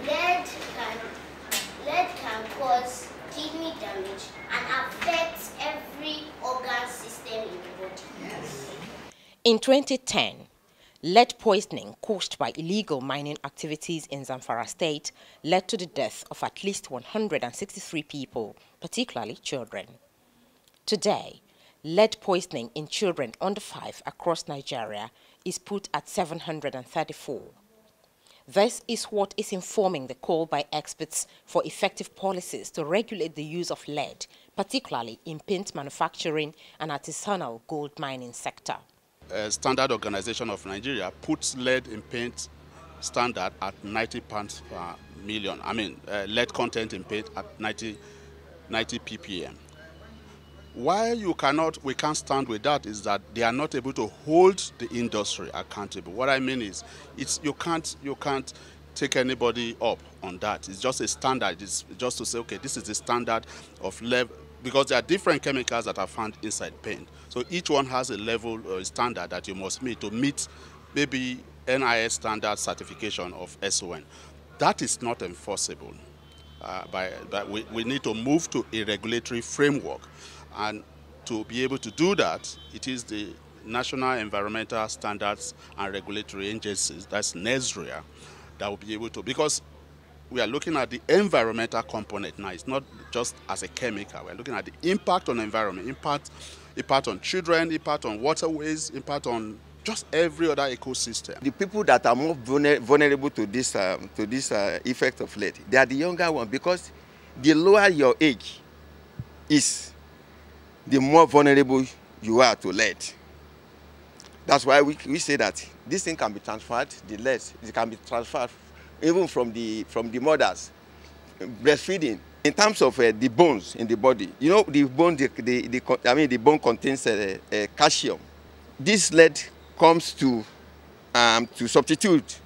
that lead can cause kidney damage and affect every organ system in the body. Yes. In 2010, lead poisoning caused by illegal mining activities in Zamfara State led to the death of at least 163 people, particularly children. Today, lead poisoning in children under 5 across Nigeria is put at 734. This is what is informing the call by experts for effective policies to regulate the use of lead, particularly in paint manufacturing and artisanal gold mining sector. Standard Organization of Nigeria puts lead in paint standard at 90 parts per million. Lead content in paint at 90 ppm. Why we can't stand with that is that they are not able to hold the industry accountable. What I mean is, you can't take anybody up on that. It's just a standard. It's just to say, okay, this is the standard of level, because there are different chemicals that are found inside paint. So each one has a level or a standard that you must meet to meet maybe NIS standard certification of SON. That is not enforceable. We need to move to a regulatory framework. And to be able to do that, it is the National Environmental Standards and Regulatory Agencies, that's NESRIA, that will be able to, because we are looking at the environmental component now. It's not just as a chemical. We're looking at the impact on the environment, impact on children, impact on waterways, impact on just every other ecosystem. The people that are more vulnerable to this effect of lead, they are the younger ones, because the lower your age is, the more vulnerable you are to lead. That's why we say that this thing can be transferred, the lead, it can be transferred even from the mothers breastfeeding. In terms of the bones in the body, you know, the bone contains calcium. This lead comes to substitute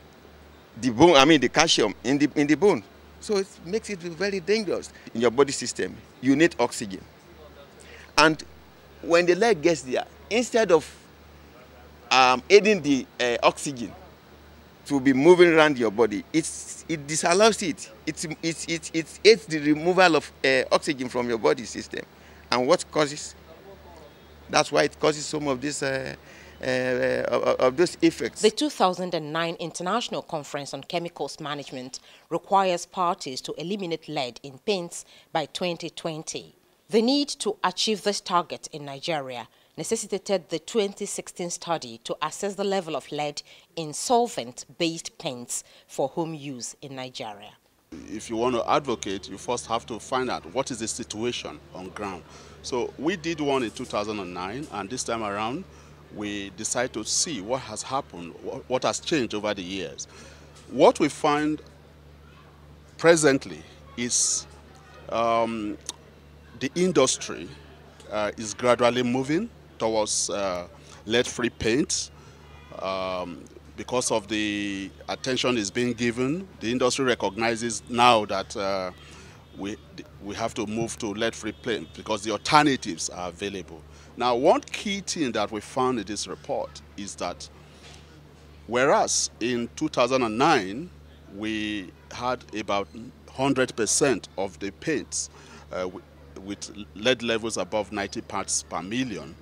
the bone, the calcium in the bone. So it makes it very dangerous in your body system. You need oxygen. And when the lead gets there, instead of aiding the oxygen to be moving around your body, it disallows it. It aids the removal of oxygen from your body system. And what causes? That's why it causes some of this of those effects. The 2009 International Conference on Chemicals Management requires parties to eliminate lead in paints by 2020. The need to achieve this target in Nigeria necessitated the 2016 study to assess the level of lead in solvent-based paints for home use in Nigeria. If you want to advocate, you first have to find out what is the situation on ground. So we did one in 2009, and this time around, we decided to see what has happened, what has changed over the years. What we find presently is the industry is gradually moving towards lead-free paint. Because of the attention is being given, the industry recognizes now that we have to move to lead-free paint because the alternatives are available. Now, one key thing that we found in this report is that whereas in 2009 we had about 100% of the paints with lead levels above 90 parts per million,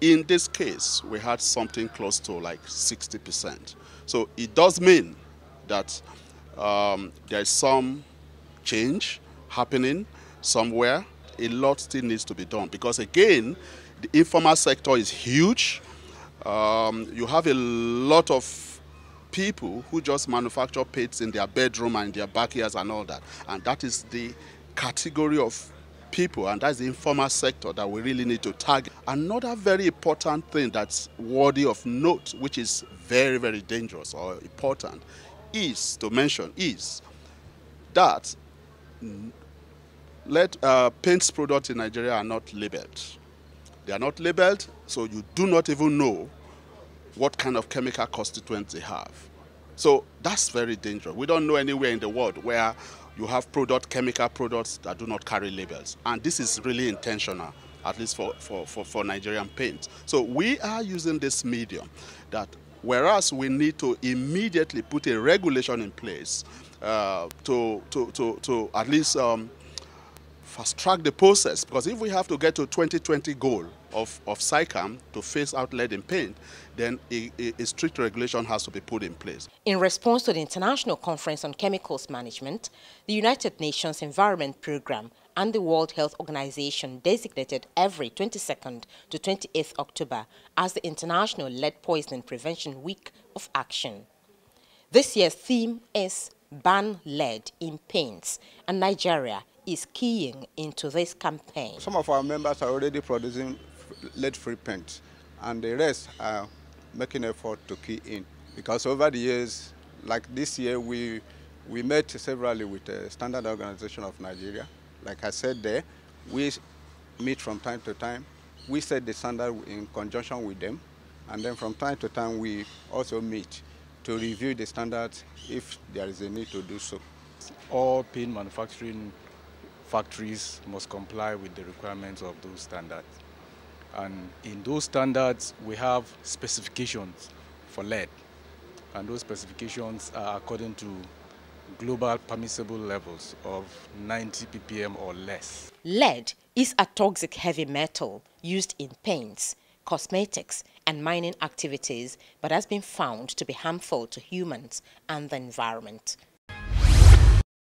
in this case, we had something close to like 60%. So it does mean that there is some change happening somewhere. A lot still needs to be done because, again, the informal sector is huge. You have a lot of people who just manufacture paints in their bedroom and their backyards and all that. And that is the category of people, and that's the informal sector that we really need to target. Another very important thing that's worthy of note, which is very, very dangerous or important, is to mention is that paints products in Nigeria are not labeled. They are not labeled, so you do not even know what kind of chemical constituents they have. So that's very dangerous. We don't know anywhere in the world where you have chemical products that do not carry labels. And this is really intentional, at least for Nigerian paint. So we are using this medium that Whereas we need to immediately put a regulation in place to at least fast track the process, because if we have to get to 2020 goal of SICAM to phase out lead in paint, then a strict regulation has to be put in place. In response to the International Conference on Chemicals Management, the United Nations Environment Programme and the World Health Organization designated every 22nd to 28th October as the International Lead Poisoning Prevention Week of Action. This year's theme is Ban Lead in Paints, and Nigeria is keying into this campaign. Some of our members are already producing lead-free paint, and the rest are making effort to key in. Because over the years, like this year, we met severally with the Standard Organization of Nigeria. Like I said there, we meet from time to time. We set the standard in conjunction with them, and then from time to time we also meet to review the standards if there is a need to do so. All paint manufacturing factories must comply with the requirements of those standards. And in those standards, we have specifications for lead. And those specifications are according to global permissible levels of 90 ppm or less. Lead is a toxic heavy metal used in paints, cosmetics, and mining activities, but has been found to be harmful to humans and the environment.